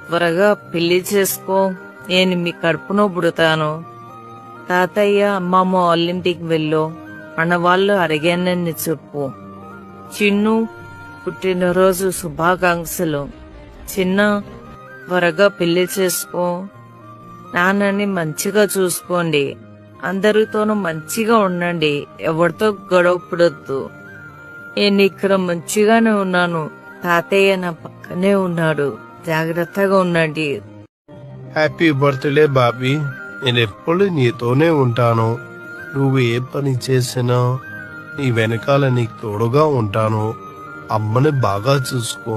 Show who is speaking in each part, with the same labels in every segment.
Speaker 1: త్వరగా పెళ్లి చేసుకో, నేను మీ కడుపునో పుడతాను. తాతయ్య అమ్మమ్మ వాళ్ళింటికి వెళ్ళు, మన వాళ్ళు అడిగానని చెప్పు. చిన్ను పుట్టినరోజు శుభాకాంక్షలు. చిన్న, త్వరగా పెళ్లి చేసుకో. నాన్నని మంచిగా చూసుకోండి, అందరితోనూ మంచిగా ఉండండి, ఎవరితో గొడవ పడొద్దు. నేను ఇక్కడ మంచిగానే ఉన్నాను, తాతయ్య నా పక్కనే ఉన్నాడు, జాగ్రత్తగా ఉండండి.
Speaker 2: Happy birthday Bobby. నేను ఎప్పుడు నీతోనే ఉంటాను. నువ్వు ఏ పని చేసినా నీ వెనకాల నీకు తోడుగా ఉంటాను. అమ్మని బాగా చూసుకో.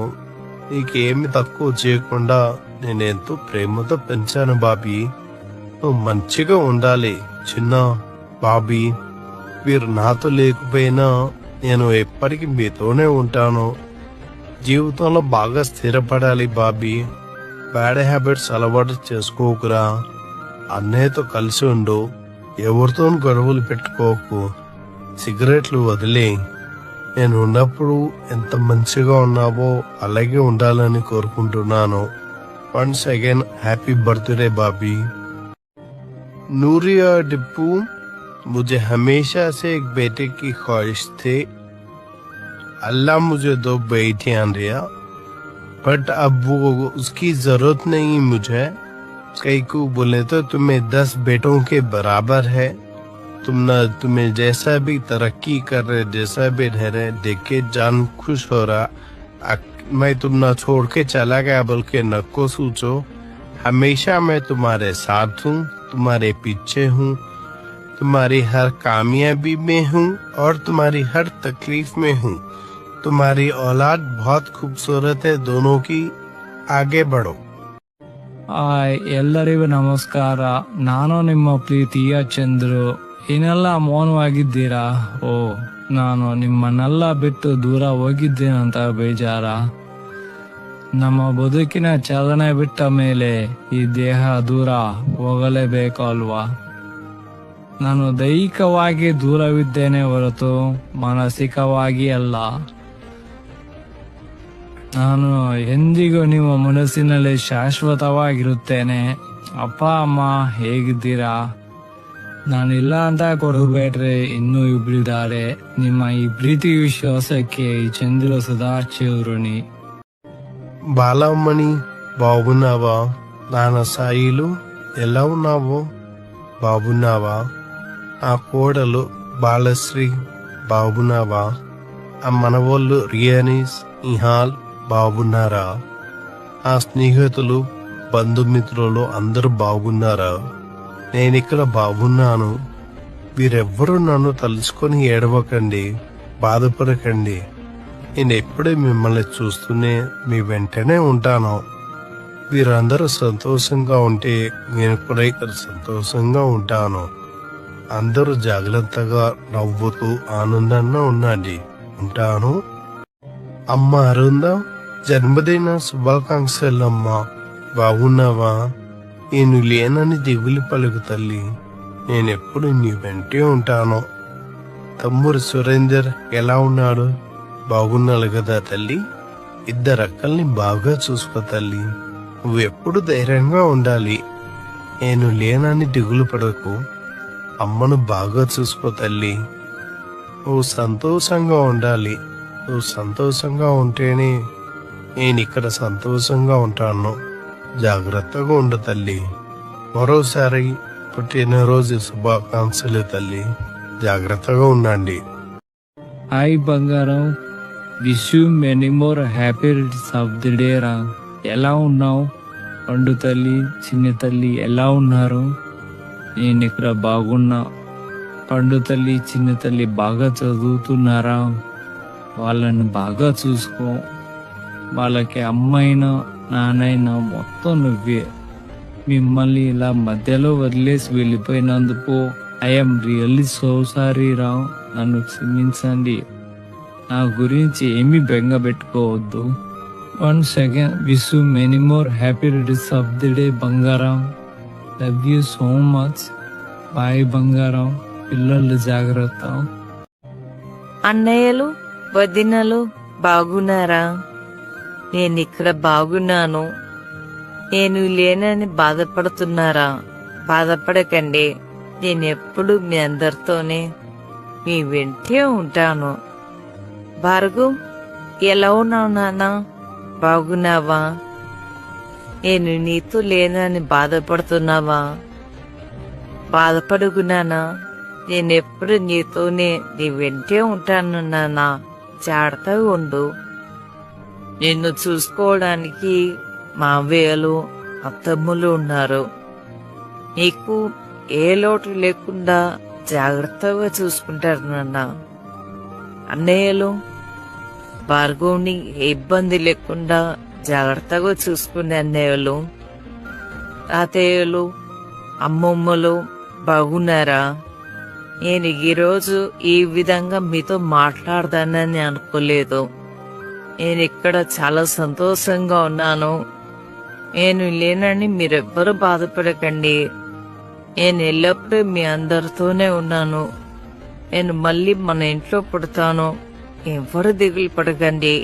Speaker 2: నీకేమి తక్కువ చేయకుండా నేనెంతో ప్రేమతో పెంచాను బాబీ. నువ్వు మంచిగా ఉండాలి చిన్న. బాబీ, మీరు నాతో లేకపోయినా నేను ఎప్పటికీ మీతోనే ఉంటాను. జీవితంలో బాగా స్థిరపడాలి బాబీ. బ్యాడ్ హ్యాబిట్స్ అలవాటు చేసుకోకురా. అన్నయ్యతో కలిసి ఉండు, ఎవరితో గొడవలు పెట్టుకోకు, సిగరెట్లు వదిలే. నేను ఉన్నప్పుడు ఎంత మంచిగా ఉన్నావో అలాగే ఉండాలని కోరుకుంటున్నాను. Once again happy birthday Bobby. Nooriya Dippu, मुझे हमेशा से एक बेटे की ख्वाहिश थी. अल्लाह मुझे 2 बेटियां दिया, बट अब वो उसकी जरूरत नहीं मुझे. कई को बोले तो तुम्हें 10 बेटों के बराबर है. तुम्हें जैसा भी तरक्की कर रहे, जैसा भी रह रहे, देख के जान खुश हो रहा. मैं तुम ना छोड़ के चला गया बल्कि न को सोचो. हमेशा मैं तुम्हारे साथ हूँ, तुम्हारे पीछे हूँ, तुम्हारी हर कामयाबी में हूँ और तुम्हारी हर तकलीफ में हूँ. तुम्हारी औलाद बहुत खूबसूरत है, दोनों की आगे बढ़ो.
Speaker 3: ಎಲ್ಲರಿಗೂ ನಮಸ್ಕಾರ. ನಾನು ನಿಮ್ಮ ಪ್ರೀತಿಯ ಚಂದ್ರು. ಏನೆಲ್ಲ ಮೌನವಾಗಿದ್ದೀರಾ? ಓ, ನಾನು ನಿಮ್ಮನ್ನೆಲ್ಲ ಬಿಟ್ಟು ದೂರ ಹೋಗಿದ್ದೇನಂತ ಬೇಜಾರ? ನಮ್ಮ ಬದುಕಿನ ಚಾಲನೆ ಬಿಟ್ಟ ಮೇಲೆ ಈ ದೇಹ ದೂರ ಹೋಗಲೇಬೇಕು ಅಲ್ವಾ? ನಾನು ದೈಹಿಕವಾಗಿ ದೂರವಿದ್ದೇನೆ ಹೊರತು ಮಾನಸಿಕವಾಗಿ ಅಲ್ಲ. ನಾನು ಎಂದಿಗೂ ನಿಮ್ಮ ಮನಸ್ಸಿನಲ್ಲಿ ಶಾಶ್ವತವಾಗಿರುತ್ತೇನೆ. ಅಪ್ಪ ಅಮ್ಮ ಹೇಗಿದ್ದೀರಾ? ನಾನಿಲ್ಲ ಅಂತ ಕೊಡಬೇಡ್ರಿ, ಇನ್ನೂ ಇಬ್ರಿದ್ದಾರೆ. ನಿಮ್ಮ ಈ ಪ್ರೀತಿ ವಿಶ್ವಾಸಕ್ಕೆ ಈ ಚಂದ್ರ ಸದಾ ಚಿರುಣಿ.
Speaker 2: బాలమ్మని బాగున్నావా? నాన్న సాయిలు ఎలా ఉన్నావు? బాగున్నావా? ఆ కోడలు బాలశ్రీ బాగున్నావా? ఆ మనవోళ్ళు రియానీస్, ఇహాల్ బాగున్నారా? ఆ స్నేహితులు, బంధుమిత్రులు అందరూ బాగున్నారా? నేనిక్కడ బాగున్నాను. వీరెవ్వరూ నన్ను తలుచుకొని ఏడవకండి, బాధపడకండి. నేను ఎప్పుడూ మిమ్మల్ని చూస్తూనే మీ వెంటనే ఉంటాను. వీరందరూ సంతోషంగా ఉంటే నేను కూడా ఇక్కడ సంతోషంగా ఉంటాను. అందరూ జాగ్రత్తగా నవ్వుతూ ఆనందంగా ఉండండి. ఉంటాను. అమ్మ అరుంద, జన్మదిన శుభాకాంక్షలమ్మా. బాగున్నావా? నేను లేనని దిగులు పలుకు తల్లి. నేనెప్పుడు నీ వెంటే ఉంటాను. తమ్ముడు సురేందర్ ఎలా ఉన్నాడు? బాగున్నాడు కదా తల్లి? 2 అక్కల్ని బాగా చూసుకో తల్లి. నువ్వెప్పుడు ధైర్యంగా ఉండాలి. నేను లేనని దిగులు పడకు. అమ్మను బాగా చూసుకో తల్లి. నువ్వు సంతోషంగా ఉండాలి. నువ్వు సంతోషంగా ఉంటేనే నేను ఇక్కడ సంతోషంగా ఉంటాను. జాగ్రత్తగా ఉండు తల్లి. మరోసారి పుట్టినరోజు శుభాకాంక్షలు తల్లి. జాగ్రత్తగా ఉండండి.
Speaker 3: హాయ్ బంగారం, wish you many more happy returns of the day రా. ఎలా ఉన్నావు? పండు తల్లి, చిన్న తల్లి ఎలా ఉన్నారు? నేను ఇక్కడ బాగున్నా. పండు తల్లి, చిన్న తల్లి బాగా చదువుతున్నారా? వాళ్ళని బాగా చూసుకో. వాళ్ళకి అమ్మైనా నాన్నైనా మొత్తం నువ్వే. మిమ్మల్ని ఇలా మధ్యలో వదిలేసి వెళ్ళిపోయినందుకు ఐఎమ్ రియల్లీ సో సారీ రా. నన్ను క్షమించండి. నా గురించి ఏమీ బెంగ పెట్టుకోవద్దు. Once again wish you many more happy returns of the day బంగారం. Love you so much. Bye బంగారం. పిల్లలు జాగ్రత్త.
Speaker 1: అన్నయ్యలు, వదినలు బాగున్నారా? నేనిక్కడ బాగున్నాను. నేను లేనని బాధపడుతున్నారా? బాధపడకండి, నేను ఎప్పుడు మీ అందరితోనే మీ వెంటే ఉంటాను. భార్గవ్, ఎలా ఉన్నావు నాన్న? బాగున్నావా? నేను నీతో లేనని బాధపడుతున్నావా? బాధపడుకున్నానా? నేనెప్పుడు నీతోనే నీ వెంటే ఉంటాను నాన్న. జాగ్రత్తగా ఉండు. నిన్ను చూసుకోవడానికి మావయ్యలు అత్తమ్ములు ఉన్నారు. నీకు ఏ లోటు లేకుండా జాగ్రత్తగా చూసుకుంటారు నాన్న. అన్నయ్యలు భార్గవ్ని ఏ ఇబ్బంది లేకుండా జాగ్రత్తగా చూసుకునే అన్నయ్యలు, తాతయ్యలు, అమ్మమ్మలు బాగున్నారా? నేను ఈరోజు ఈ విధంగా మీతో మాట్లాడదానని అనుకోలేదు. నేను ఇక్కడ చాలా సంతోషంగా ఉన్నాను. నేను లేనని మీరెవ్వరూ బాధపడకండి. నేను ఎల్లప్పుడూ మీ అందరితోనే ఉన్నాను. నేను మళ్ళీ మన ఇంట్లో పుడతాను. ఎవరు దిగులు పడకండి.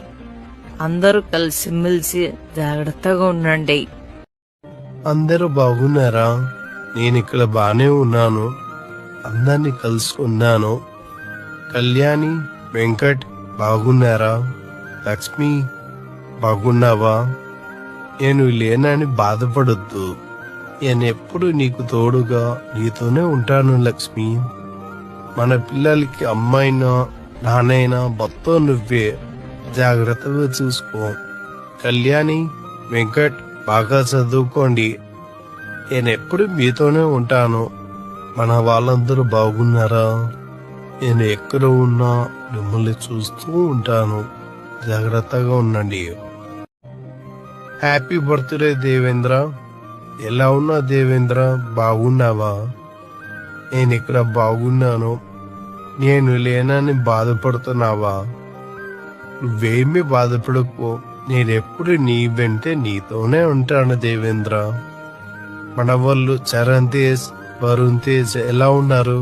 Speaker 1: అందరూ కలిసిమెలిసి జాగ్రత్తగా ఉండండి.
Speaker 2: అందరూ బాగున్నారా? నేను ఇక్కడ బానే ఉన్నాను. అందరినీ కలుసుకున్నాను. కళ్యాణి, వెంకట్ బాగున్నారా? లక్ష్మి బాగున్నావా? నేను లేనని బాధపడొద్దు. నేనెప్పుడు నీకు తోడుగా నీతోనే ఉంటాను లక్ష్మి. మన పిల్లలకి అమ్మాయినా నాన్నైనా మొత్తం నువ్వే. జాగ్రత్తగా చూసుకో. కళ్యాణి, వెంకట్ బాగా చదువుకోండి. నేనెప్పుడు మీతోనే ఉంటాను. మన వాళ్ళందరూ బాగున్నారా? నేను ఎక్కడ ఉన్నా మిమ్మల్ని చూస్తూ ఉంటాను. జాగ్రత్తగా ఉండండి. Happy birthday Devendra. ఎలా ఉన్నా దేవేంద్ర? బాగున్నావా? నేను ఇక్కడ బాగున్నాను. నేను లేనని బాధపడుతున్నావా? నువ్వేమీ బాధపడకు. నేనెప్పుడు నీ వెంటే నీతోనే ఉంటాను దేవేంద్ర. మన వాళ్ళు చరణ్ తేజ్, వరుణ్ తేజ్ ఎలా ఉన్నారు?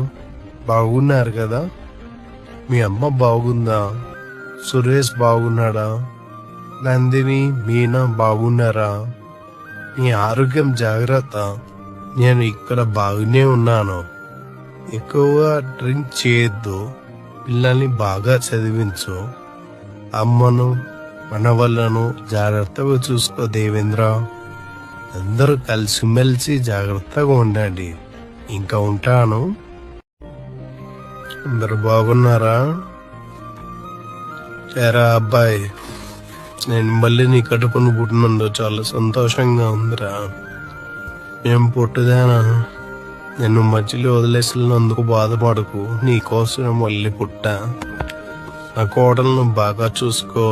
Speaker 2: బాగున్నారు కదా? మీ అమ్మ బాగుందా? సురేష్ బాగున్నాడా? నందిని, మీనా బాగున్నారా? నీ ఆరోగ్యం జాగ్రత్త. నేను ఇక్కడ బాగానే ఉన్నాను. ఎక్కువగా డ్రింక్ చేయొద్దు. పిల్లల్ని బాగా చదివించు. అమ్మను, మన వాళ్ళను జాగ్రత్తగా చూసుకో దేవేంద్ర. అందరూ కలిసిమెలిసి జాగ్రత్తగా ఉండండి. ఇంకా ఉంటాను. అందరు బాగున్నారా? సరే అబ్బాయి, నేను మళ్ళీ నీ కడుపును పుట్టినందుకు చాలా సంతోషంగా ఉందిరా. ఏం పుట్టుదానా, నిన్ను మధ్యలో వదిలేసినందుకు బాధపడకు. నీ కోసం మళ్ళీ పుట్టా. నా కోడలను బాగా చూసుకో.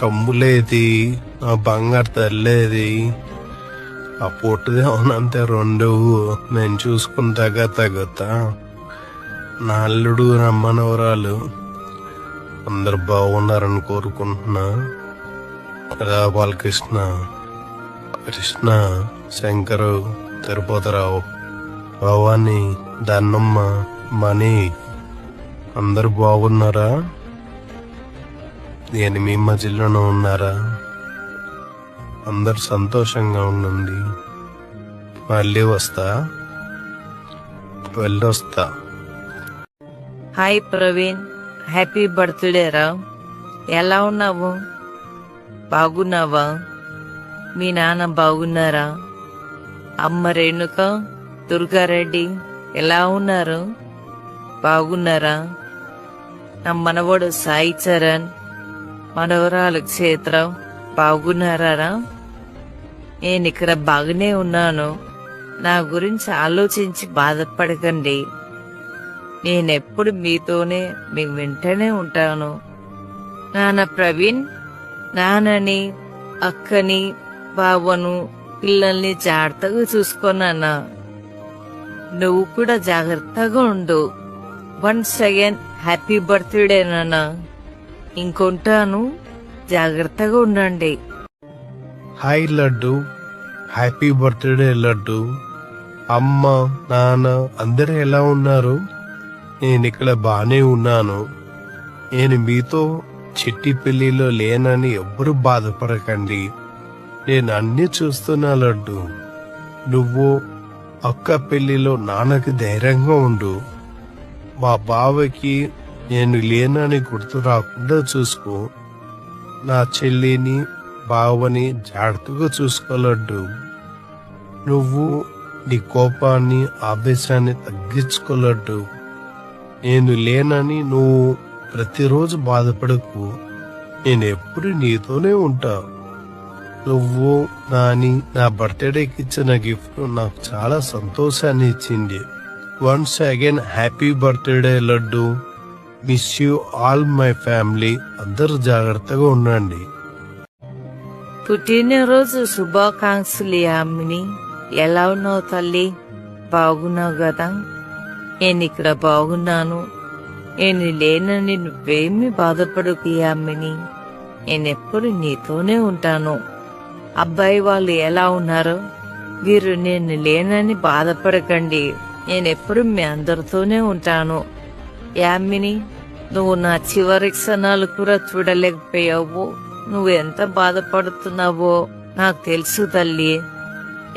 Speaker 2: తమ్ములేది, నా బంగారు తల్లేది. ఆ పొట్టుదే అవునంతే రెండు నేను చూసుకుంటాగా తగ్గుతా. నా అల్లుడు, రమ్మనవరాలు అందరు బాగున్నారని కోరుకుంటున్నా. బాలకృష్ణ, కృష్ణ, శంకరు, తిరుపతిరావు, భవాని, దన్నమ్మ, మణి అందరు బాగున్నారా? నేను మీ మధ్యలోనే ఉన్నారా? అందరు సంతోషంగా ఉండండి. మళ్ళీ వస్తా, వెళ్ళొస్తా.
Speaker 1: హాయ్ ప్రవీణ్, హ్యాపీ బర్త్డే రా. ఎలా ఉన్నావు? బాగున్నావా? మీ నాన్న బాగున్నారా? అమ్మ రేణుక, దుర్గారెడ్డి ఎలా ఉన్నారు? బాగున్నారా? నా మనవడు సాయి చరణ్, మనవరాలు క్షేత్ర బాగున్నారా? నేను ఇక్కడ బాగానే ఉన్నాను. నా గురించి ఆలోచించి బాధపడకండి. నేనెప్పుడు మీతోనే మీ వెంటనే ఉంటాను. నాన్న ప్రవీణ్, నాన్నని, అక్కని, బావను, పిల్లల్ని జాగ్రత్తగా చూసుకోనన్నా. నువ్వు కూడా జాగ్రత్తగా ఉండు. వన్స్ అగైన్ హ్యాపీ బర్త్డే నాన్న. ఇంకొంటాను, జాగ్రత్తగా ఉండండి.
Speaker 2: Hi laddu, happy birthday laddu. అమ్మ, నాన్న అందరూ ఎలా ఉన్నారు? నేను ఇక్కడ బానే ఉన్నాను. నేను మీతో చిట్టి పెళ్లిలో లేనని ఎవ్వరూ బాధపడకండి. నేను అన్ని చూస్తున్నా లడ్డు. నువ్వు అక్క పెళ్లిలో నాన్నకి ధైర్యంగా ఉండు. మా బావకి నేను లేనని గుర్తు రాకుండా చూసుకో. నా చెల్లిని బావని జాగ్రత్తగా చూసుకోలడ్డు. నువ్వు నీ కోపాన్ని ఆవేశాన్ని తగ్గించుకోలడ్డు. నేను లేనని నువ్వు ప్రతిరోజు బాధపడకు. నేను ఎప్పుడు నీతోనే ఉంటా. నువ్వు నా బర్త్డేకి ఇచ్చిన గిఫ్ట్ నాకు చాలా సంతోషాన్ని ఇచ్చింది. Once again happy birthday laddu. Miss you all my family. అందరూ జాగ్రత్తగా ఉండండి.
Speaker 1: పుట్టినరోజు శుభాకాంక్షలు యామిని. ఎలా ఉన్నావు తల్లి? బాగున్నావు కదా? నేను ఇక్కడ బాగున్నాను. నేను లేనని నువ్వేమీ బాధపడకు యామిని. నేనెప్పుడు నీతోనే ఉంటాను. అబ్బాయి వాళ్ళు ఎలా ఉన్నారో వీరు నేను లేనని బాధపడకండి. నేనెప్పుడు మీ అందరితోనే ఉంటాను. యామిని, నువ్వు నా చివరి క్షణాలు కూడా చూడలేకపోయావు. నువ్వు ఎంత బాధపడుతున్నావో నాకు తెలుసు తల్లి.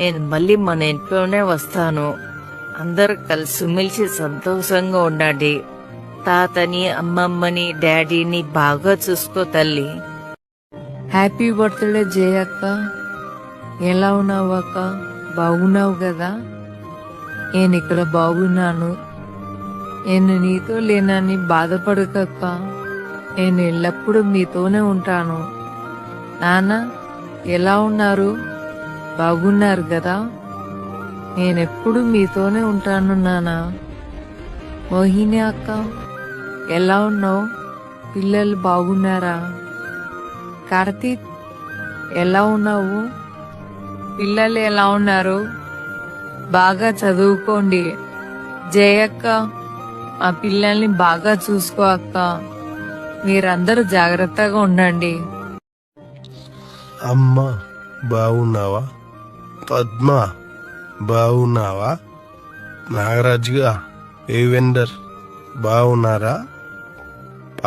Speaker 1: నేను మళ్ళీ మన ఇంట్లోనే వస్తాను. అందరు కలిసిమెలిసి సంతోషంగా ఉండండి. తాతని, అమ్మమ్మని, డాడీని బాగా చూసుకో తల్లి. హ్యాపీ బర్త్డే జయక్క. ఎలా ఉన్నావు అక్క? బాగున్నావు కదా? నేను ఇక్కడ బాగున్నాను. నేను నీతో లేనని బాధపడకక్క. నేను ఎల్లప్పుడూ మీతోనే ఉంటాను. నాన్న ఎలా ఉన్నారు? బాగున్నారు కదా? నేనెప్పుడు మీతోనే ఉంటాను నాన్న. మోహిని అక్క ఎలా ఉన్నావు? పిల్లలు బాగున్నారా? కార్తీక్ ఎలా ఉన్నావు? పిల్లలు ఎలా ఉన్నారు? బాగా చదువుకోండి. జయక్క ఆ పిల్లల్ని బాగా చూసుకో అక్క. మీరందరూ జాగ్రత్తగా ఉండండి.
Speaker 2: అమ్మ బాగున్నావా? పద్మ బాగున్నావా? నాగరాజుగా ఏవెండర్ బాగున్నారా?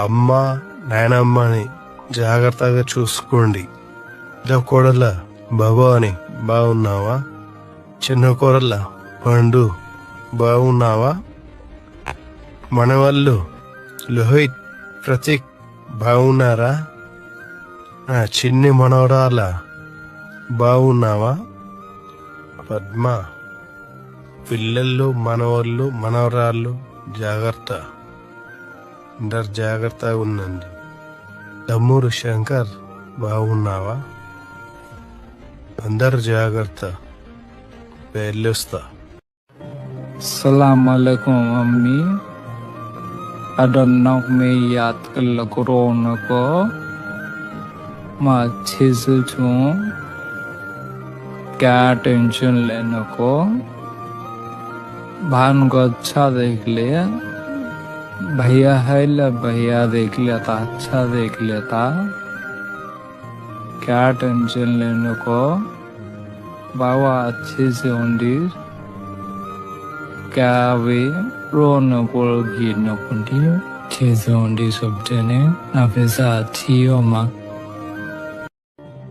Speaker 2: అమ్మ నాయనమ్మని జాగ్రత్తగా చూసుకోండి. కోడల భవాని బాగున్నావా? చిన్న కోడల పండు బాగున్నావా? మనవాళ్ళు లోహిత్, ప్రతీక్ బాగున్నారా? నా చిన్ని మనవరాల బాగున్నావా? పద్మ పిల్లలు, మనవాళ్ళు, మనవరాళ్ళు జాగ్రత్త. అందరు జాగ్రత్తగా ఉండండి. తమ్ముడు శంకర్ బాగున్నావా? అందరు జాగ్రత్త. వెళ్ళొస్తా.
Speaker 3: सलाम अलैकुम अम्मी. अदन्नक में याद कर कोरोना को मैं अच्छे से छूं. क्या टेंशन लेने को. भान को अच्छा देख लिया. भैया है ला भैया देख लिया था. अच्छा देख लिया था. क्या टेंशन लेने को. बाबा अच्छे से होंगी. क्या वे रोने को गिरने को दी. अच्छे से होंगी सब जने. ना पैसा अच्छी हो माँ.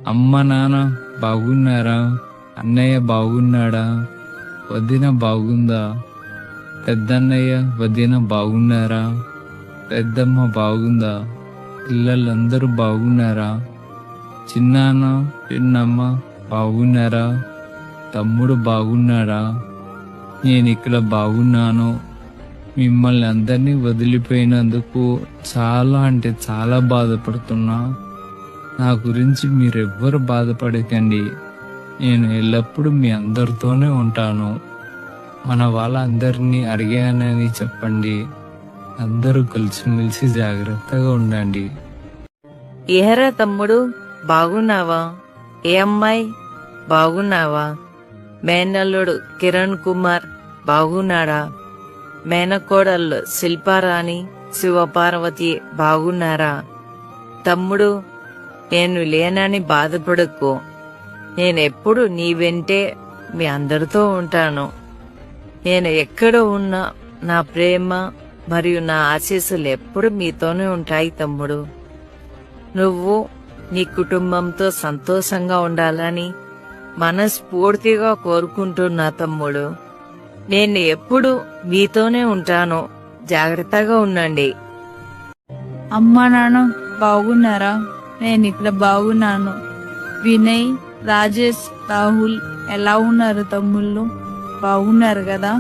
Speaker 3: అమ్మ నాన్న బాగున్నారా? అన్నయ్య బాగున్నాడా? వదిన బాగుందా? పెద్దన్నయ్య వదిన బాగున్నారా? పెద్దమ్మ బాగుందా? పిల్లలందరూ బాగున్నారా? చిన్నాన్న చిన్నమ్మ బాగున్నారా? తమ్ముడు బాగున్నారా? నేను ఇక్కడ బాగున్నాను. మిమ్మల్ని అందరినీ వదిలిపోయినందుకు చాలా అంటే చాలా బాధపడుతున్నా. నా గురించి మీరెవ్వరు బాధపడకండి. నేను ఎల్లప్పుడూ మీ అందరితోనే ఉంటాను. మన వాళ్ళందరినీ అడిగానని చెప్పండి. అందరూ కలిసిమెలిసి జాగ్రత్తగా ఉండండి.
Speaker 1: ఏరా తమ్ముడు బాగున్నావా? ఏ అమ్మాయి బాగున్నావా? మేనల్లుడు కిరణ్ కుమార్ బాగున్నాడా? మేనకోడళ్ళు శిల్పారాణి, శివపార్వతి బాగున్నారా? తమ్ముడు నేను లేనని బాధపడకు. నేనెప్పుడు నీ వెంటే మీ అందరితో ఉంటాను. నేను ఎక్కడ ఉన్నా నా ప్రేమ మరియు నా ఆశీస్సులు ఎప్పుడు మీతోనే ఉంటాయి తమ్ముడు. నువ్వు నీ కుటుంబంతో సంతోషంగా ఉండాలని మనస్ఫూర్తిగా కోరుకుంటున్నా తమ్ముడు. నేను ఎప్పుడు మీతోనే ఉంటాను. జాగ్రత్తగా ఉండండి.
Speaker 4: అమ్మా నాన్న బాగున్నారా? నేను ఇక్కడ బాగున్నాను. వినయ్, రాజేష్, రాహుల్ ఎలా ఉన్నారు తమ్ముళ్ళు? బాగున్నారు కదా?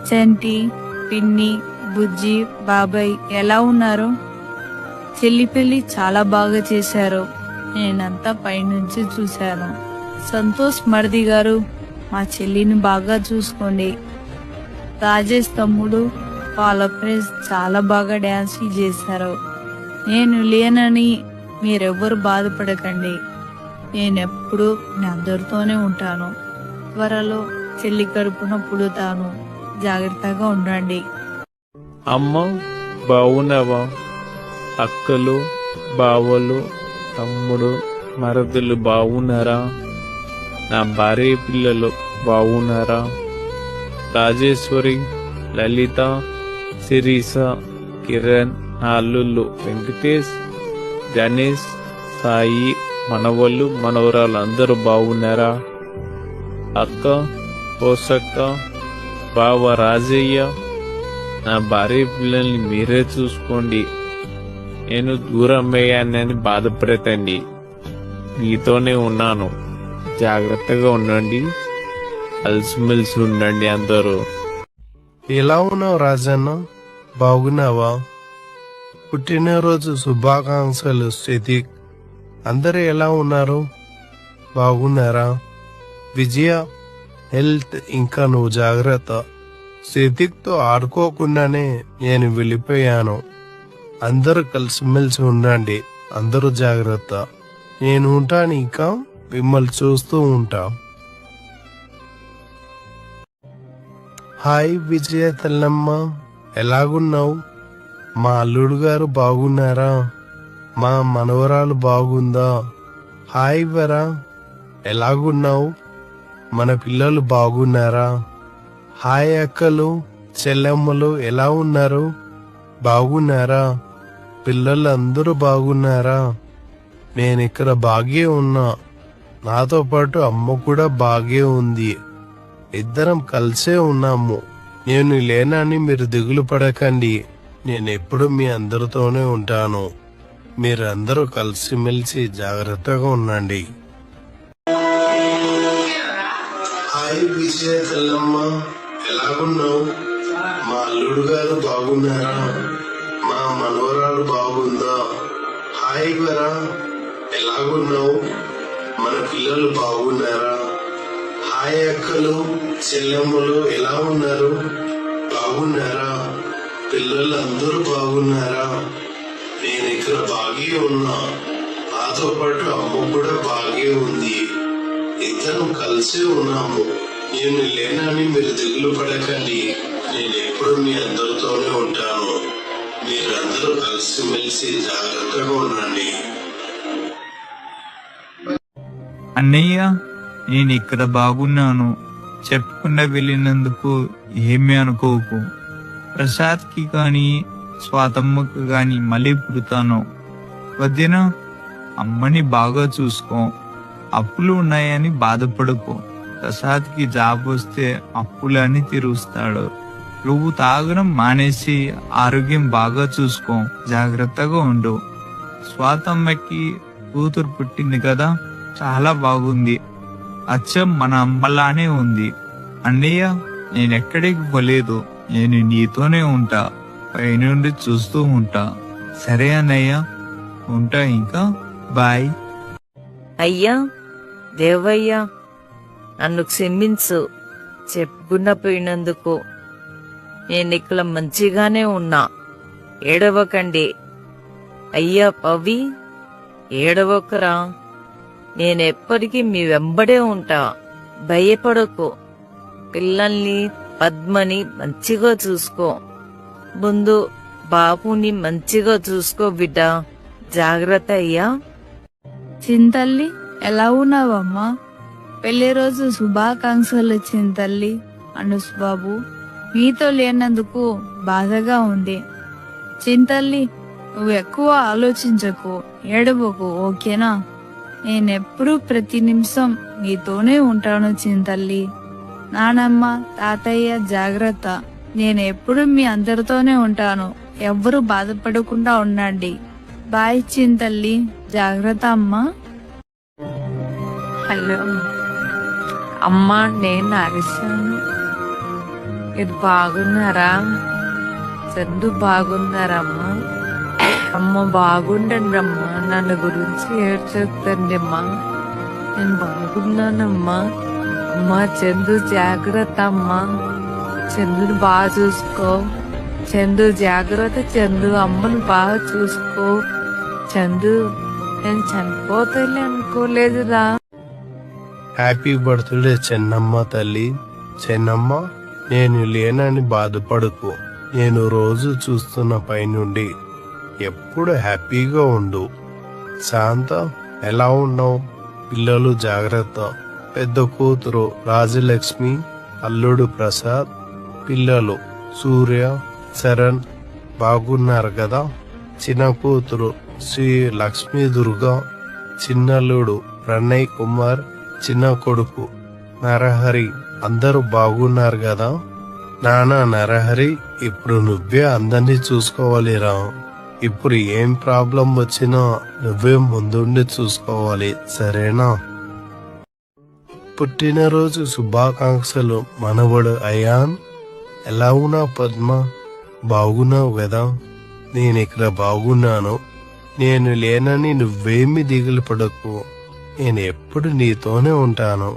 Speaker 4: చంటి, పిన్ని, బుజ్జి, బాబాయ్ ఎలా ఉన్నారు? చెల్లి పెళ్లి చాలా బాగా చేశారు. నేనంతా పైనుంచి చూశాను. సంతోష్ మరిది గారు, మా చెల్లిని బాగా చూసుకోండి. రాజేష్ తమ్ముడు, వాళ్ళ ఫ్రెండ్స్ చాలా బాగా డాన్స్ చేశారు. నేను లేనని మీరెవ్వరు బాధపడకండి. నేనెప్పుడు మీ అందరితోనే ఉంటాను. త్వరలో చెల్లి కడుపున పుడతాను. జాగ్రత్తగా ఉండండి.
Speaker 3: అమ్మ బావున్నావా? అక్కలు, బావలు, తమ్ముడు, మరదలు బావున్నారా? నా భార్య పిల్లలు బావున్నారా? రాజేశ్వరి, లలిత, శిరీష, కిరణ్, నా అల్లుళ్ళు వెంకటేష్, గణేష్, సాయి, మనవళ్ళు, మనవరాలు అందరూ బాగున్నారా? అక్క, పోసక్క, బావ రాజయ్య, నా భార్య పిల్లల్ని మీరే చూసుకోండి. నేను దూరం అయ్యానని బాధపడతండి. మీతోనే ఉన్నాను. జాగ్రత్తగా ఉండండి. కలిసిమెలిసి ఉండండి అందరూ.
Speaker 2: ఎలా ఉన్నావు రాజన్న? బాగున్నావా? పుట్టినరోజు శుభాకాంక్షలు స్థితిక్. అందరూ ఎలా ఉన్నారు? బాగున్నారా? విజయ, హెల్త్ ఇంకా నువ్వు జాగ్రత్త. స్థితిక్తో ఆడుకోకుండానే నేను వెళ్ళిపోయాను. అందరూ కలిసిమెలిసి ఉండండి. అందరూ జాగ్రత్త. నేను ఉంటాను, ఇంకా మిమ్మల్ని చూస్తూ ఉంటా. హాయ్ విజయ తల్లమ్మ, ఎలాగున్నావు? మా అల్లుడు గారు బాగున్నారా? మా మనవరాలు బాగుందా? హాయ్ వరా, ఎలాగున్నావు? మన పిల్లలు బాగున్నారా? హాయ్ అక్కలు, చెల్లెమ్మలు ఎలా ఉన్నారు? బాగున్నారా? పిల్లలు అందరూ బాగున్నారా? నేనిక్కడ బాగే ఉన్నా. నాతో పాటు అమ్మ కూడా బాగే ఉంది. ఇద్దరం కలిసే ఉన్నాము. నేను లేనని మీరు దిగులు పడకండి. నేనెప్పుడు మీ అందరితోనే ఉంటాను. మీరందరూ కలిసిమెలిసి జాగ్రత్తగా ఉండండి. హాయ్ విజయ తల్లమ్మ, ఎలాగున్నావు? మా అల్లుడు గారు బాగున్నారా? మా మనవరాలు బాగుందా? హాయ్ వరా, ఎలాగున్నావు? మన పిల్లలు బాగున్నారా? హాయ్ అక్కలు, చెల్లెమ్మలు ఎలా ఉన్నారు? బాగున్నారా? పిల్లలు అందరూ బాగున్నారా? నేను ఇక్కడ బాగే ఉన్నా. నాతో పాటు అమ్మ కూడా బాగే ఉంది. ఇద్దరం కలిసే ఉన్నాము. నేను లేనని మీరు దిగులు పడకండి. నేను ఎప్పుడు మీ అందరితోనే ఉంటాను. మీరందరూ కలిసిమెలిసి జాగ్రత్తగా ఉండండి.
Speaker 5: అన్నయ్య, నేను ఇక్కడ బాగున్నాను. చెప్పకుండా వెళ్ళినందుకు ఏమీ అనుకోకు. ప్రసాద్కి కానీ స్వాతమ్మకు కానీ మళ్ళీ పుడతాను. వదిన, అమ్మని బాగా చూసుకో. అప్పులు ఉన్నాయని బాధపడుకో. ప్రసాద్కి జాబ్ వస్తే అప్పులని తీరుస్తాడు. నువ్వు తాగడం మానేసి ఆరోగ్యం బాగా చూసుకో. జాగ్రత్తగా ఉండు. స్వాతమ్మకి కూతురు పుట్టింది కదా, చాలా బాగుంది. అచ్చం మన అమ్మలానే ఉంది. అన్నయ్య, నేనెక్కడికి పోలేదు. నేను నీతోనే ఉంటా. పైనుండి చూస్తూ ఉంటా. సరే అన్నయ్య, ఉంటా. ఇంకా బాయ్.
Speaker 1: అయ్యా దేవయ్యా, నన్ను క్షమించు. చెప్పుకున్న పోయినందుకు. నేనిక్కడ మంచిగానే ఉన్నా. ఏడవకండి. అయ్యా పవి, ఏడవకురా. నేనెప్పటికీ మీ వెంబడే ఉంటా. భయపడకు. పిల్లల్ని, పద్మని మంచిగా చూసుకో. ముందు బాబుని మంచిగా చూసుకో బిడ్డ. జాగ్రత్త అయ్యా.
Speaker 4: చింతల్లి, ఎలా ఉన్నావమ్మా? పెళ్లి రోజు శుభాకాంక్షలు చింతల్లి. అనుస్ బాబు, మీతో లేనందుకు బాధగా ఉంది. చింతల్లి, నువ్వు ఎక్కువ ఆలోచించకు, ఏడవకు, ఓకేనా? నేనెప్పుడు ప్రతి నిమిషం నీతోనే ఉంటాను చింతల్లి. నానమ్మ, తాతయ్య జాగ్రత్త. నేనెప్పుడు మీ అందరితోనే ఉంటాను. ఎవ్వరూ బాధపడకుండా ఉండండి. బాయ్ చింతల్లి, జాగ్రత్త అమ్మా.
Speaker 1: హలో అమ్మా, నేను అరిశాను. మీరు బాగున్నారా? చందు బాగున్నారమ్మా? అమ్మ బాగుండండి అమ్మా. నన్ను గురించి ఏడ్చేస్తండి అమ్మా. నేను బాగున్నానమ్మా. అమ్మా చందు జాగ్రత్త అమ్మా. చందుని బాగా చూసుకో. చందు జాగ్రత్త. చందు అమ్మను బాగా చూసుకో. చందు, నేను చనిపోతాలే అనుకోలేదురా.
Speaker 2: హ్యాపీ బర్త్డే చెన్నమ్మ తల్లి. చెన్నమ్మ, నేను లేనని బాధపడకు. నేను రోజు చూస్తున్న పైనుండి ఎప్పుడు హ్యాపీగా ఉండు. శాంత, ఎలా ఉన్నావు? పిల్లలు జాగ్రత్త. పెద్ద కూతురు రాజలక్ష్మి, అల్లుడు ప్రసాద్, పిల్లలు సూర్య, శరణ్ బాగున్నారు కదా? చిన్న కూతురు శ్రీ లక్ష్మీ దుర్గా, చిన్నల్లుడు ప్రణయ్ కుమార్, చిన్న కొడుకు నరహరి అందరూ బాగున్నారు కదా? నానా నరహరి, ఇప్పుడు నువ్వే అందరినీ చూసుకోవాలిరా. ఇప్పుడు ఏం ప్రాబ్లం వచ్చినా నువ్వే ముందుండి చూసుకోవాలి, సరేనా? పుట్టినరోజు శుభాకాంక్షలు మనవడు అయాన్. ఎలా ఉన్నావు పద్మ? బాగున్నావు కదా? నేను ఇక్కడ బాగున్నాను. నేను లేనని నువ్వేమి దిగులు పడకు. నేను ఎప్పుడు నీతోనే ఉంటాను.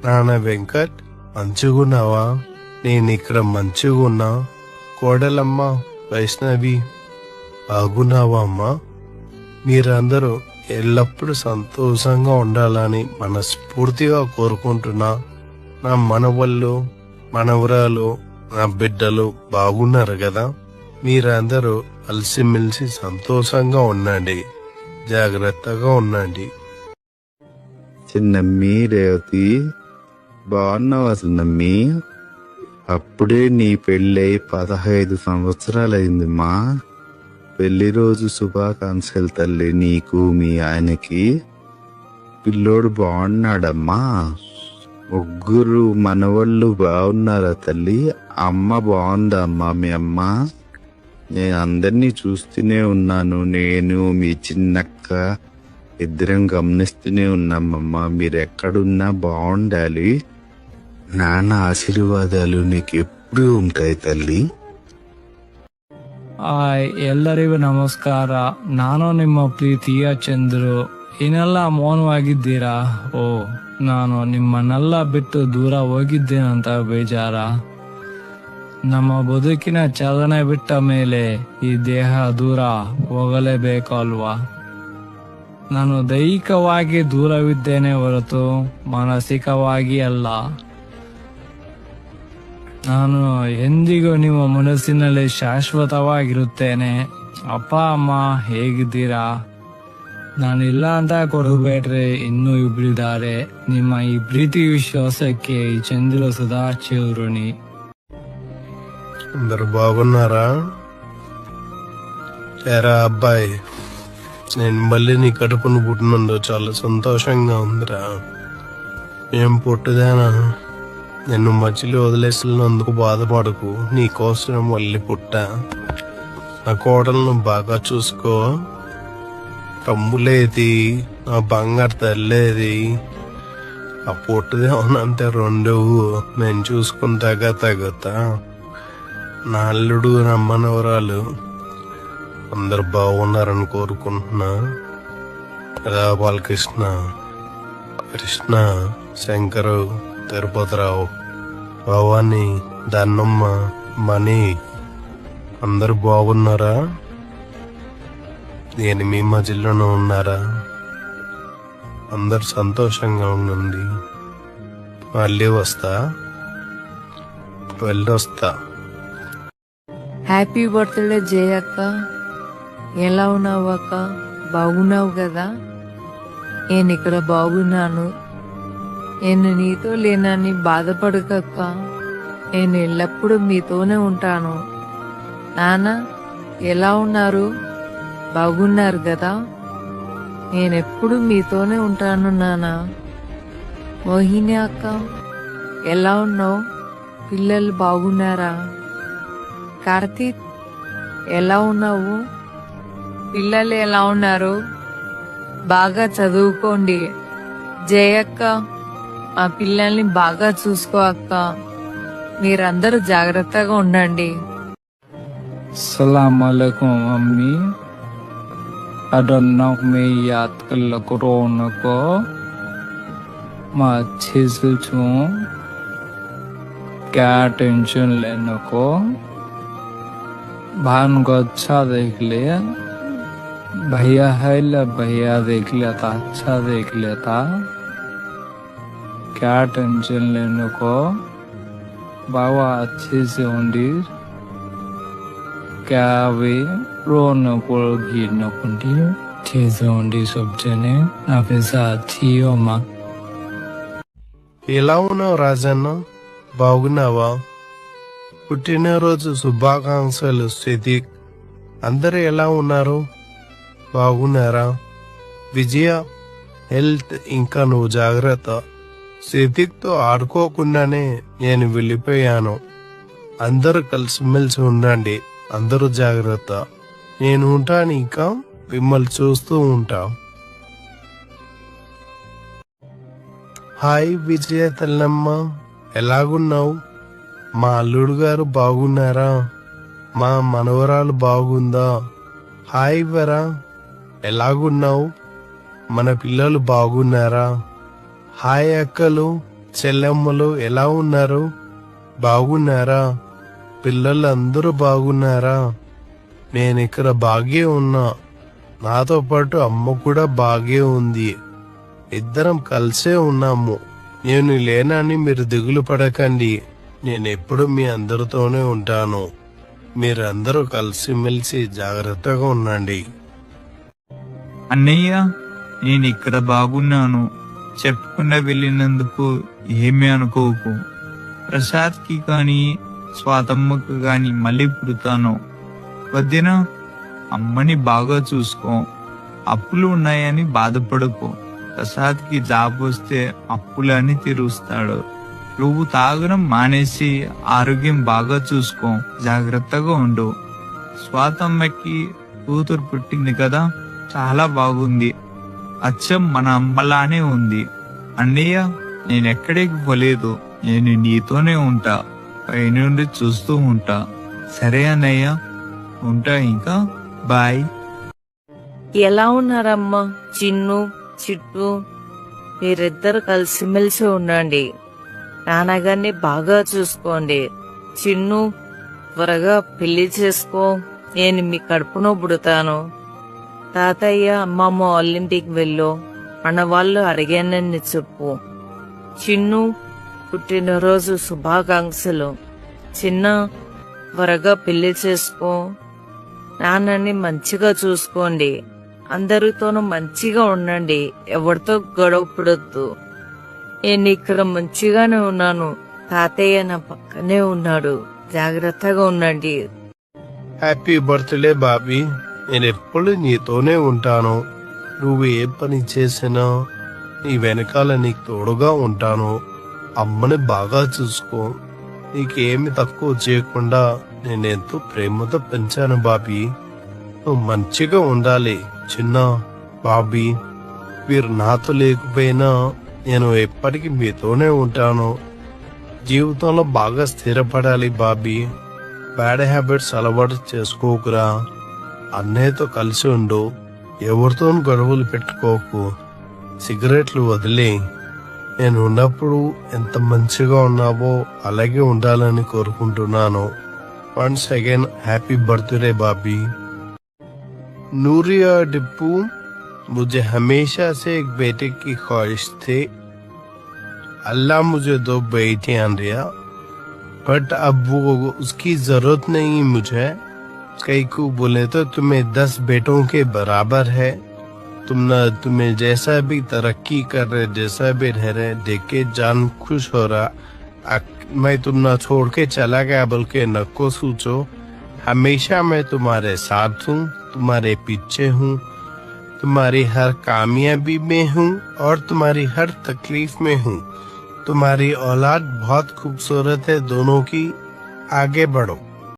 Speaker 2: నాన్న వెంకట్, మంచిగున్నావా? నేను ఇక్కడ మంచిగున్నా. కోడలమ్మ వైష్ణవి, బాగున్నావా అమ్మా? మీరందరూ ఎల్లప్పుడూ సంతోషంగా ఉండాలని మనస్ఫూర్తిగా కోరుకుంటున్నా. నా మనవళ్ళు, మనవరాలు, నా బిడ్డలు బాగున్నారు కదా? మీరందరూ కలిసిమెలిసి సంతోషంగా ఉండండి, జాగ్రత్తగా ఉండండి.
Speaker 6: చిన్నమ్మి, రేవతి బాగున్నావు అసలు నమ్మి? అప్పుడే నీ పెళ్ళై 15 సంవత్సరాలైంది మా. పెళ్లి రోజు శుభాకాంక్షలు తల్లి నీకు, మీ ఆయనకి. పిల్లోడు బాగున్నాడమ్మా. ముగ్గురు మనవళ్ళు బాగున్నారా తల్లి? అమ్మ బాగుందా అమ్మా? మీ అమ్మ? నేను అందరినీ చూస్తూనే ఉన్నాను. నేను, మీ చిన్నక్క ఇద్దరం గమనిస్తూనే ఉన్నామమ్మా. మీరు ఎక్కడున్నా బాగుండాలి. నాన్న ఆశీర్వాదాలు నీకు ఎప్పుడు ఉంటాయి ತಲ್ಲಿ.
Speaker 3: ಎಲ್ಲರಿಗೂ ನಮಸ್ಕಾರ. ನಾನು ನಿಮ್ಮ ಪ್ರೀತಿಯ ಚಂದ್ರು. ಏನೆಲ್ಲ ಮೌನವಾಗಿದ್ದೀರಾ? ಓ, ನಾನು ನಿಮ್ಮನ್ನೆಲ್ಲ ಬಿಟ್ಟು ದೂರ ಹೋಗಿದ್ದೇನಂತ ಬೇಜಾರ? ನಮ್ಮ ಬದುಕಿನ ಚಲನೆ ಬಿಟ್ಟ ಮೇಲೆ ಈ ದೇಹ ದೂರ ಹೋಗಲೇಬೇಕು ಅಲ್ವಾ? ನಾನು ದೈಹಿಕವಾಗಿ ದೂರವಿದ್ದೇನೆ ಹೊರತು ಮಾನಸಿಕವಾಗಿ ಅಲ್ಲ. ನಾನು ಎಂದಿಗೂ ನಿಮ್ಮ ಮನಸ್ಸಿನಲ್ಲಿ ಶಾಶ್ವತವಾಗಿರುತ್ತೇನೆ. ಅಪ್ಪ ಅಮ್ಮ ಹೇಗಿದ್ದೀರಾ? ನಾನಿಲ್ಲ ಅಂತ ಕೊಡಬೇಡ್ರಿ, ಇನ್ನೂ ಇಬ್ಬರಿದ್ದಾರೆ. ನಿಮ್ಮ ಈ ಪ್ರೀತಿ ವಿಶ್ವಾಸಕ್ಕೆ ಈ ಚಂದ್ರ ಸದಾ ಚಿರುಣಿ.
Speaker 2: అందరు బాగున్నారా? ఏరా అబ్బాయి, నేను మళ్ళీ నీ కడుపును పుట్టినందు చాలా సంతోషంగా ఉందిరా. ఏం పుట్టుదేనా? నిన్ను మధ్యలో వదిలేసినందుకు బాధపడకు. నీ కోసం మళ్ళీ పుట్టా. నా కోడలను బాగా చూసుకో. తమ్ములేది, నా బంగారు తల్లేది. ఆ పుట్టుదే ఉన్నంతే రెండు నేను చూసుకుంటాగా తగ్గుతా. నా అల్లుడు, నమ్మనవరాలు అందరు బాగున్నారని కోరుకుంటున్నా. బాలకృష్ణ, కృష్ణ, శంకరు, తిరుపతిరావు, భవాని, దన్నమ్మ, మణి అందరు బాగున్నారా? నేను మీ మధ్యలోనే ఉన్నారా? అందరు సంతోషంగా ఉండండి. మళ్ళీ వస్తా, వెళ్ళొస్తా.
Speaker 1: హ్యాపీ బర్త్డే జయక్క. ఎలా ఉన్నావు అక్క? బాగున్నావు కదా? నేను ఇక్కడ బాగున్నాను. నేను నీతో లేనని బాధపడకక్క. నేను ఎల్లప్పుడూ మీతోనే ఉంటాను. నాన్న ఎలా ఉన్నారు? బాగున్నారు కదా? నేనెప్పుడు మీతోనే ఉంటాను నానా. మోహిని అక్క ఎలా ఉన్నావు? పిల్లలు బాగున్నారా? కార్తీక్ ఎలా ఉన్నావు? పిల్లలు ఎలా ఉన్నారు? బాగా చదువుకోండి. జయక్క మా పిల్లల్ని బాగా చూసుకో అక్క. మీరందరూ జాగ్రత్తగా ఉండండి.
Speaker 3: सलाम अलैकुम अम्मी। अदन्नक में याद कर लकरो नको मैं अच्छे से छूं, क्या टेंशन लेने को। भान को अच्छा देख लिया, भैया है ला भैया देख लेता, अच्छा देख लेता, क्या टेंशन लेने को। बाबा अच्छे से होंगी, क्या वे रोना पड़ोगी न कुंडी, अच्छे से होंगी सब जने, आप साथी हो माँ।
Speaker 2: ఎలా ఉన్నావు రాజన్న? బాగున్నావా? పుట్టినరోజు శుభాకాంక్షలు సిద్దిక్. అందరూ ఎలా ఉన్నారు? బాగున్నారా? విజయ హెల్త్ ఇంకా నువ్వు జాగ్రత్త. సిద్దిక్తో ఆడుకోకుండానే నేను వెళ్ళిపోయాను. అందరూ కలిసిమెలిసి ఉండండి. అందరూ జాగ్రత్త. నేను ఉంటాను, ఇంకా మిమ్మల్ని చూస్తూ ఉంటా. హాయ్ విజయ తల్లమ్మ, ఎలాగున్నావు? మా అల్లుడు గారు బాగున్నారా? మా మనవరాలు బాగుందా? హాయ్ వరా, ఎలాగున్నావు? మన పిల్లలు బాగున్నారా? హాయ్ అక్కలు చెల్లెమ్మలు ఎలా ఉన్నారు? బాగున్నారా? పిల్లలు అందరూ బాగున్నారా? నేను ఇక్కడ బాగే ఉన్నా. నాతో పాటు అమ్మ కూడా బాగే ఉంది. ఇద్దరం కలిసే ఉన్నాము. నేను లేనని మీరు దిగులు పడకండి. నేను ఎప్పుడు మీ అందరితోనే ఉంటాను. మీరందరూ కలిసిమెలిసి జాగ్రత్తగా ఉండండి.
Speaker 5: అన్నయ్య, నేను ఇక్కడ బాగున్నాను. చెప్పకుండా వెళ్ళినందుకు ఏమీ అనుకోకు. ప్రసాద్కి కానీ స్వాతమ్మకు గాని మళ్ళీ పుడతాను. వద్దిన, అమ్మని బాగా చూసుకో. అప్పులు ఉన్నాయని బాధపడకు. ప్రసాద్కి జాబ్ వస్తే అప్పులని తీరుస్తాడు. నువ్వు తాగడం మానేసి ఆరోగ్యం బాగా చూసుకో. జాగ్రత్తగా ఉండు. స్వాతమ్మకి కూతురు పుట్టింది కదా, చాలా బాగుంది. అచ్చం మన అమ్మలానే ఉంది. అన్నయ్య, నేనెక్కడికి పోలేదు. నేను నీతోనే ఉంటా. పైనుండి చూస్తూ ఉంటా. సరే అన్నయ్య, ఉంటా ఇంకా. బాయ్.
Speaker 1: ఎలా ఉన్నారమ్మా చిన్ను చిట్టు? మీరిద్దరు కలిసిమెలిసి ఉండండి. నాన్నగారిని బాగా చూసుకోండి. చిన్ను త్వరగా పెళ్లి చేసుకో. నేను మీ కడుపునో పుడతాను. తాతయ్య అమ్మమ్మ వాళ్ళింటికి వెళ్ళు. మన వాళ్ళు అడిగానని చెప్పు. చిన్ను పుట్టినరోజు శుభాకాంక్షలు. చిన్న త్వరగా పెళ్లి చేసుకో. నాన్నని మంచిగా చూసుకోండి. అందరితోనూ మంచిగా ఉండండి. ఎవరితో గొడవ పడొద్దు. నేను ఇక్కడ మంచిగానే ఉన్నాను. తాతయ్య నా పక్కనే ఉన్నాడు. జాగ్రత్తగా ఉండండి.
Speaker 2: Happy birthday Bobby. నేను ఎప్పుడు నీతోనే ఉంటాను. నువ్వు ఏ పని చేసినా నీ వెనకాల నీకు తోడుగా ఉంటాను. అమ్మని బాగా చూసుకో. నీకేమి తక్కువ చేయకుండా నేనెంతో ప్రేమతో పెంచాను బాబీ. నువ్వు మంచిగా ఉండాలి చిన్న. బాబీ, మీరు నాతో లేకపోయినా నేను ఎప్పటికీ మీతోనే ఉంటాను. జీవితంలో బాగా స్థిరపడాలి బాబీ. బ్యాడ్ హ్యాబిట్స్ అలవాటు చేసుకోకురా. అన్నయ్యతో కలిసి ఉండు. ఎవరితో గొడవలు పెట్టుకోకు. సిగరెట్లు వదిలే. నేను ఉన్నప్పుడు ఎంత మంచిగా ఉన్నావో అలాగే ఉండాలని కోరుకుంటున్నాను. Once again happy birthday Bobby. Nooriya Dippu, मुझे हमेशा से एक बेटे की ख्वाहिश थी. अल्लाह मुझे 2 बेटियां दिया, बट अब वो उसकी जरूरत नहीं मुझे. कई को बोले तो तुम्हें 10 बेटों के बराबर है. तुम्हें जैसा भी तरक्की कर रहे, जैसा भी रह रहे, देख के जान खुश हो रहा. मैं तुम ना छोड़ के चला गया, बल्कि नको सोचो. हमेशा मैं तुम्हारे साथ हूँ, तुम्हारे पीछे हूँ, तुम्हारी हर कामयाबी में हूँ और तुम्हारी हर तकलीफ में हूँ। तुम्हारी औलाद बहुत खूबसूरत है, दोनों की। आगे बढ़ो।